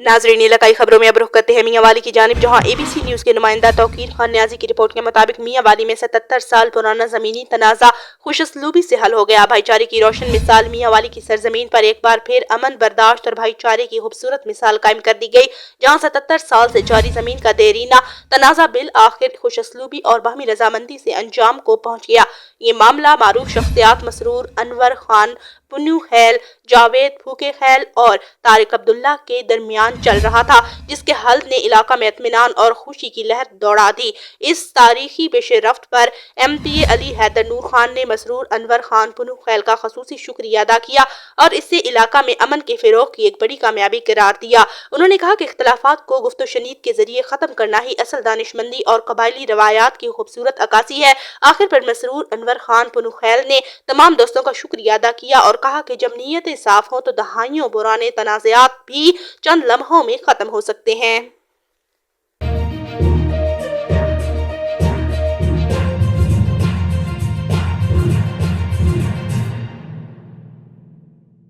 नाजरीन, इलाकाई खबरों में अब रुख करते हैं मियां वाली की जानिब, जहां ABC न्यूज के नुमाइंदा तौकीर खान न्याजी की रिपोर्ट के मुताबिक मियां वाली में 77 साल पुराना जमीनी तनाजा खुशसलूबी से हल हो गया। भाईचारे की रोशन मिसाल मियां वाली की सरजमीन पर एक बार फिर अमन बर्दाश्त और भाईचारे की खूबसूरत मिसाल कायम कर दी गई, जहाँ 77 साल से जारी जमीन का देरीना तनाजा बिल आखिर खुशसलूबी और बाहमी रजामंदी से अंजाम को पहुंच गया। ये मामला मारूफ शख्सियात मसरूर अनवर खान पुन्नू खैल, जावेद फूके खैल और तारिक अब्दुल्ला के दरमियान चल रहा था, जिसके हल ने इलाका में इत्मीनान और खुशी की लहर दौड़ा दी। इस तारीखी पेशरफ्त पर MPA अली हैदर नूर खान ने मसरूर अनवर खान पुन्नू खैल का खसूसी शुक्रिया अदा किया और इसे इलाका में अमन के फिरोग की एक बड़ी कामयाबी करार दिया। उन्होंने कहा कि इख्तलाफात को गुफ्त शनीद के जरिए खत्म करना ही असल दानिशमंदी और कबायली रवायात की खूबसूरत अक्कासी है। आखिर पर मसरूर अनवर खान पुन्नू खैल ने तमाम दोस्तों का शुक्रिया अदा किया और कहा कि जब नीयतें साफ हों तो दहाइयों पुराने तनाज़ात भी चंद लम्हों में खत्म हो सकते हैं।